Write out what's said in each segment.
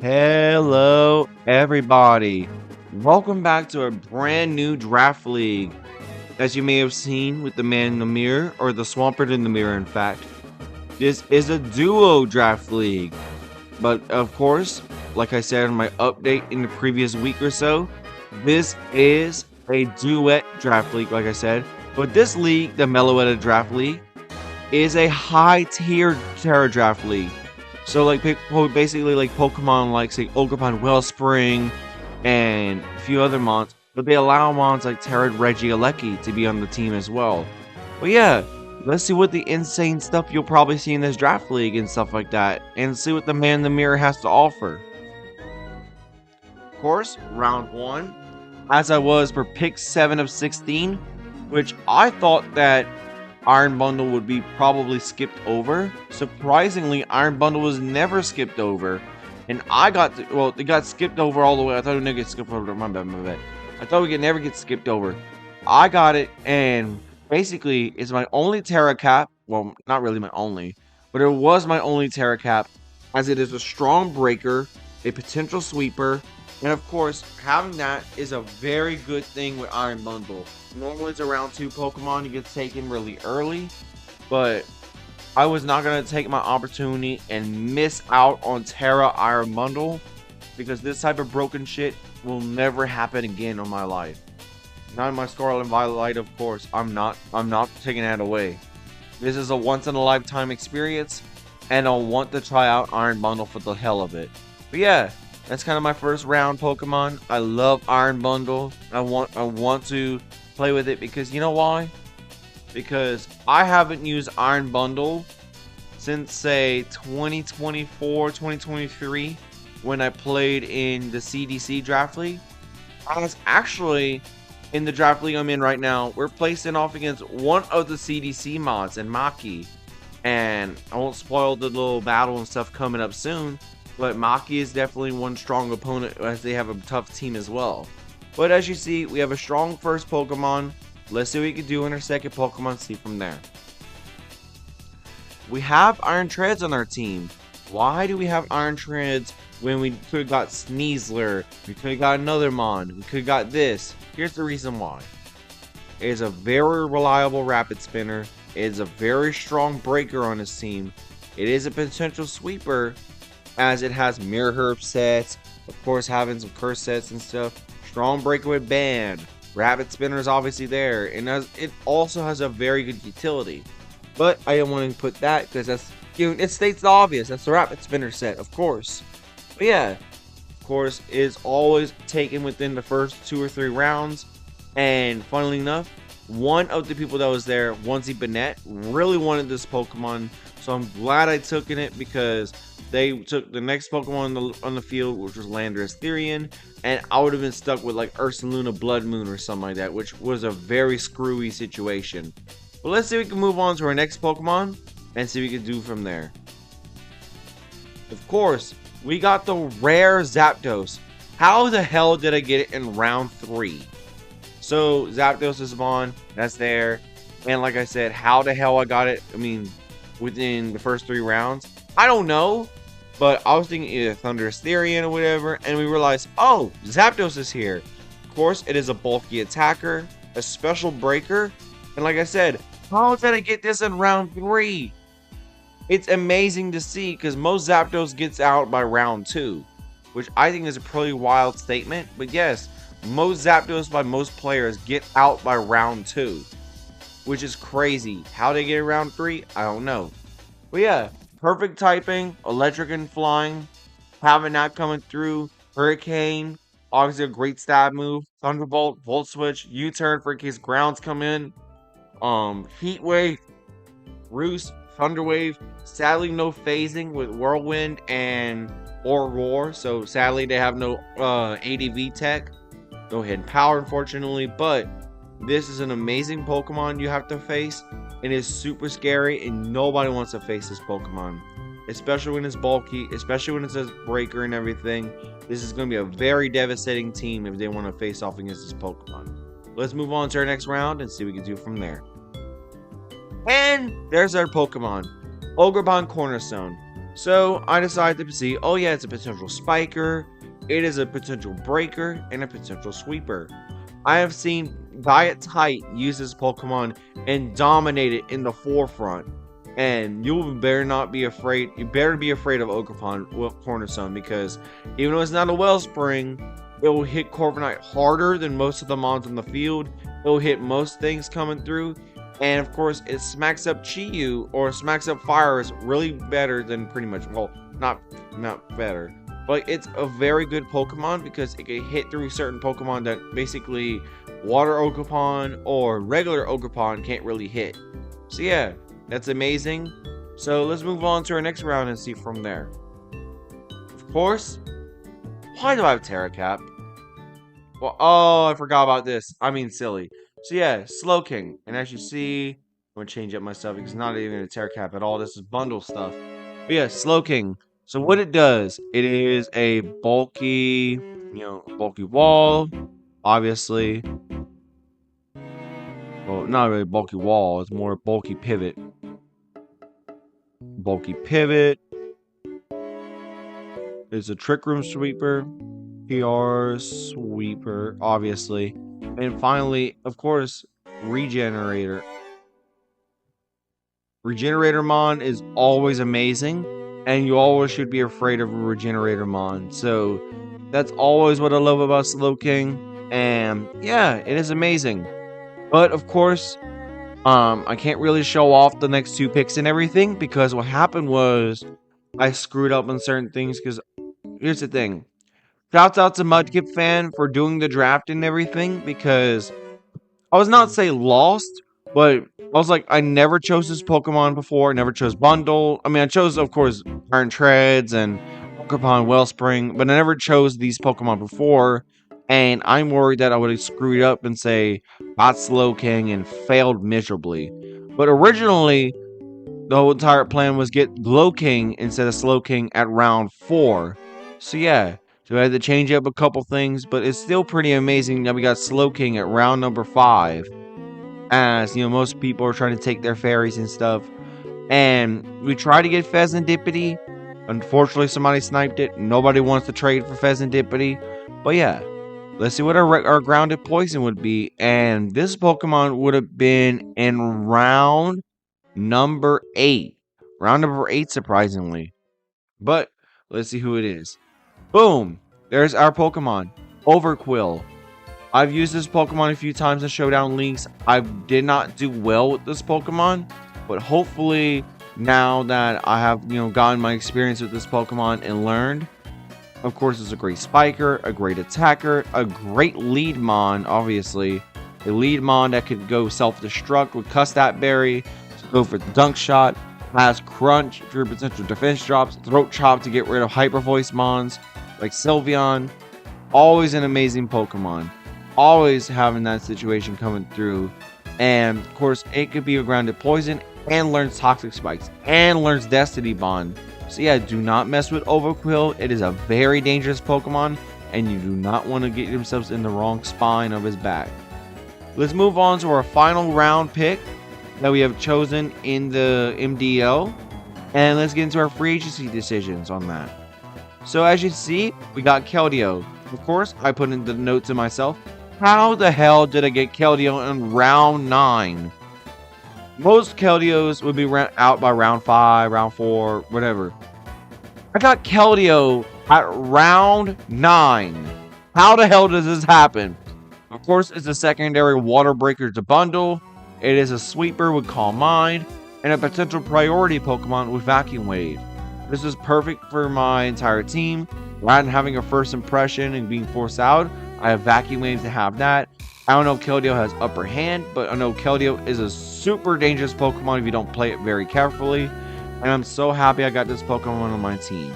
Hello, everybody. Welcome back to a brand new draft league. As you may have seen with the man in the mirror, or the Swampert in the mirror, in fact, this is a duo draft league. But of course, like I said in my update in the previous week or so, this is a duet draft league, like I said. But this league, the Meloetta Draft League, is a high-tier Terra Draft League. So like basically like Pokemon like say Ogerpon Wellspring and a few other mons, but they allow mons like Terra Regieleki to be on the team as well. But yeah, let's see what the insane stuff you'll probably see in this draft league and stuff like that, and see what the man in the mirror has to offer. Of course, round 1, as I was for pick 7 of 16, which I thought that Iron Bundle would be probably skipped over. Surprisingly, Iron Bundle was never skipped over. And I got, it got skipped over all the way. I thought it would never get skipped over. My bad. I thought we could never get skipped over. I got it, and basically, it's my only Terra Cap. Well, not really my only, but it was my only Terra Cap, as it is a strong breaker, a potential sweeper, and of course, having that is a very good thing with Iron Bundle. Normally it's around 2 Pokemon, you get taken really early, but I was not going to take my opportunity and miss out on Terra Iron Bundle, because this type of broken shit will never happen again in my life. Not in my Scarlet and Violet, of course. I'm not taking that away. This is a once in a lifetime experience, and I'll want to try out Iron Bundle for the hell of it. But yeah, that's kind of my first round Pokemon. I love Iron Bundle. I want to play with it because you know why? Because I haven't used Iron Bundle since say 2024, 2023 when I played in the CDC Draft League. I was actually in the draft league I'm in right now. We're placing off against one of the CDC mods in Maki. And I won't spoil the little battle and stuff coming up soon, but Maki is definitely one strong opponent as they have a tough team as well. But as you see, we have a strong first Pokemon. Let's see what we can do in our second Pokemon, see from there. We have Iron Treads on our team. Why do we have Iron Treads when we could have got Sneasler? We could have got another Mon. We could have got this. Here's the reason why. It is a very reliable Rapid Spinner. It is a very strong breaker on his team. It is a potential sweeper, as it has Mirror Herb sets, of course having some curse sets and stuff. Strong breaker with Band. Rapid Spinner is obviously there, and it also has a very good utility. But I don't want to put that because that's, it states the obvious. That's the Rapid Spinner set, of course. But yeah, of course, it is always taken within the first 2 or 3 rounds. And funnily enough, one of the people that was there, Onesie Bennett, really wanted this Pokemon. So I'm glad I took it because they took the next Pokemon on the field, which was Landorus Therian, and I would have been stuck with like Ursaluna Blood Moon or something like that, which was a very screwy situation. But let's see if we can move on to our next Pokemon and see what we can do from there. Of course, we got the rare Zapdos. How the hell did I get it in round 3? So Zapdos is on, that's there, and like I said, how the hell I got it, I mean, within the first 3 rounds, I don't know. But I was thinking either Thunderous Therian or whatever, and we realized, oh, Zapdos is here. Of course, it is a bulky attacker, a special breaker, and like I said, how did I get this in round 3? It's amazing to see, because most Zapdos gets out by round 2, which I think is a pretty wild statement, but yes, most Zapdos by most players get out by round 2, which is crazy. How they get in round 3, I don't know. But yeah, perfect typing, electric and flying, having that coming through, Hurricane, obviously a great stab move, Thunderbolt, Volt Switch, U-turn for in case grounds come in, Heat Wave, Roost, Thunder Wave, sadly no phasing with Whirlwind and or Roar, so sadly they have no ADV tech, no hidden power unfortunately, but this is an amazing Pokemon you have to face. It is super scary and nobody wants to face this Pokemon. Especially when it's bulky, especially when it says breaker and everything. This is going to be a very devastating team if they want to face off against this Pokemon. Let's move on to our next round and see what we can do from there. And there's our Pokemon. Ogerpon Cornerstone. So I decided to see, oh yeah, it's a potential spiker, it is a potential breaker, and a potential sweeper. I have seen Diet Tight use this Pokemon and dominate it in the forefront. And you better not be afraid. You better be afraid of Ogerpon Cornerstone, because even though it's not a Wellspring, it will hit Corviknight harder than most of the mons in the field. It will hit most things coming through. And of course, it smacks up Chi-Yu or smacks up Fires really better than pretty much, well, not better. But it's a very good Pokemon because it can hit through certain Pokemon that basically Water Ogerpon or regular Ogerpon can't really hit. So yeah, that's amazing. So let's move on to our next round and see from there. Of course, why do I have Terra Cap? Well, oh, I forgot about this. I mean, silly. So yeah, Slowking. And as you see, I'm going to change up my stuff because it's not even a Terra Cap at all. This is bundle stuff. But yeah, Slowking. So what it does, it is a bulky, bulky wall, obviously. Well, not really bulky wall, it's more bulky pivot. Bulky pivot. It's a Trick Room Sweeper, PR Sweeper, obviously. And finally, of course, Regenerator. Regenerator Mon is always amazing. And you always should be afraid of a Regenerator Mon. So that's always what I love about Slowking. And yeah, it is amazing. But of course, I can't really show off the next two picks and everything, because what happened was I screwed up on certain things. Because here's the thing. Shouts out to Mudkip Fan for doing the draft and everything, because I was not say lost, but I was like, I never chose this Pokemon before. I never chose Bundle. I mean, I chose, of course, Iron Treads and Pokemon Wellspring, but I never chose these Pokemon before. And I'm worried that I would have screwed up and say, got Slowking and failed miserably. But originally, the whole entire plan was get Glowking instead of Slowking at round 4. So yeah, so I had to change up a couple things, but it's still pretty amazing that we got Slowking at round number 5. As, most people are trying to take their fairies and stuff. And we tried to get Pheasantipity. Unfortunately, somebody sniped it. Nobody wants to trade for Pheasantipity. But yeah, let's see what our grounded poison would be. And this Pokemon would have been in round number 8. Round number 8, surprisingly. But let's see who it is. Boom! There's our Pokemon, Overquill. I've used this Pokemon a few times in Showdown Leagues. I did not do well with this Pokemon, but hopefully now that I have, gotten my experience with this Pokemon and learned. Of course, it's a great spiker, a great attacker, a great lead mon, obviously. A lead mon that could go self-destruct with Custap Berry, to go for the Dunk Shot, has Crunch for your potential defense drops, Throat Chop to get rid of Hyper Voice mons, like Sylveon. Always an amazing Pokemon. Always having that situation coming through. And of course, it could be a grounded poison and learns Toxic Spikes and learns Destiny Bond. So yeah, do not mess with Overquill. It is a very dangerous Pokemon, and you do not want to get yourselves in the wrong spine of his back. Let's move on to our final round pick that we have chosen in the MDL, and let's get into our free agency decisions on that. So as you see, we got Keldeo. Of course, I put in the note to myself, how the hell did I get Keldeo in round 9? Most Keldeos would be out by round 5, round 4, whatever. I got Keldeo at round 9. How the hell does this happen? Of course, it's a secondary Water Breaker to bundle. It is a sweeper with Calm Mind, and a potential priority Pokemon with Vacuum Wave. This is perfect for my entire team. Rather than having a first impression and being forced out, I have Vacuum Waves to have that. I don't know if Keldeo has upper hand, but I know Keldeo is a super dangerous Pokemon if you don't play it very carefully. And I'm so happy I got this Pokemon on my team.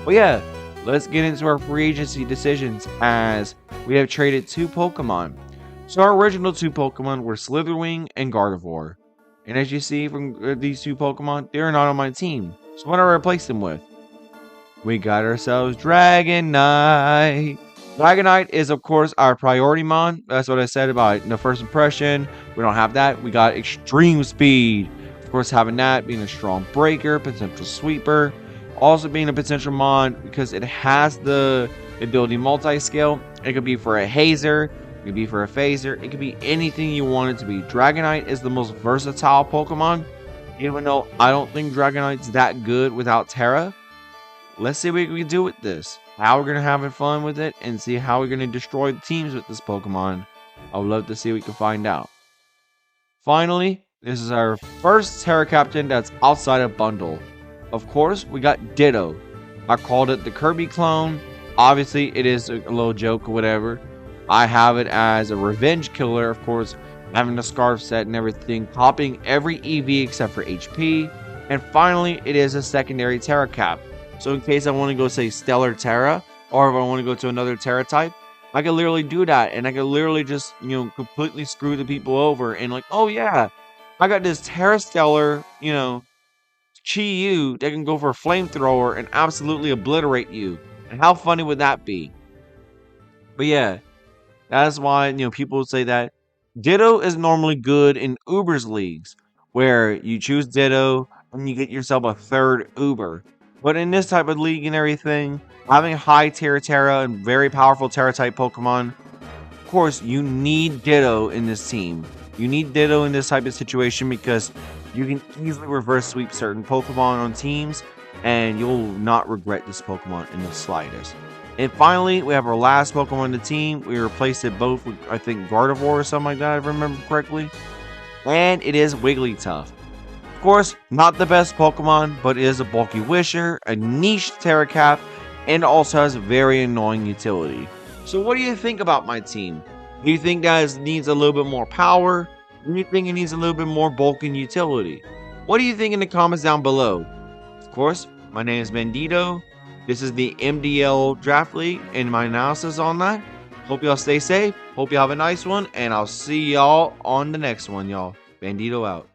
But yeah, let's get into our free agency decisions, as we have traded 2 Pokemon. So our original 2 Pokemon were Slitherwing and Gardevoir. And as you see from these 2 Pokemon, they are not on my team. So what do I replace them with? We got ourselves Dragonite. Dragonite is, of course, our priority mon. That's what I said about the first impression. We don't have that. We got Extreme Speed. Of course, having that, being a strong breaker, potential sweeper. also being a potential mod because it has the ability multi-scale. It could be for a hazer, it could be for a phaser, it could be anything you want it to be. Dragonite is the most versatile Pokemon, even though I don't think Dragonite's that good without Terra. Let's see what we can do with this. How we're going to have fun with it and see how we're going to destroy the teams with this Pokemon. I would love to see what we can find out. Finally, this is our first Terra Captain that's outside of bundle. Of course, we got Ditto. I called it the Kirby clone. Obviously, it is a little joke or whatever. I have it as a revenge killer, of course, having the scarf set and everything, copying every EV except for HP. And finally, it is a secondary Terra Cap. So in case I want to go say Stellar Terra, or if I want to go to another Terra type, I can literally do that. And I can literally just, completely screw the people over. And like, oh yeah, I got this Terra Stellar, Chi-Yu that can go for a flamethrower and absolutely obliterate you. And how funny would that be? But yeah, that's why, people say that Ditto is normally good in Uber's leagues, where you choose Ditto and you get yourself a third Uber. But in this type of league and everything, having high Terra and very powerful Terra type Pokemon, of course, you need Ditto in this team. You need Ditto in this type of situation because you can easily reverse sweep certain Pokemon on teams, and you'll not regret this Pokemon in the slightest. And finally, we have our last Pokemon in the team. We replaced it both with, I think, Gardevoir or something like that, if I remember correctly. And it is Wigglytuff. Of course, not the best Pokemon, but it is a bulky Wisher, a niche Terra Cap, and also has very annoying utility. So what do you think about my team? Do you think that it needs a little bit more power? Do you think it needs a little bit more bulk and utility? What do you think in the comments down below? Of course, my name is Bandito. This is the MDL Draft League and my analysis on that. Hope y'all stay safe. Hope y'all have a nice one. And I'll see y'all on the next one, y'all. Bandito out.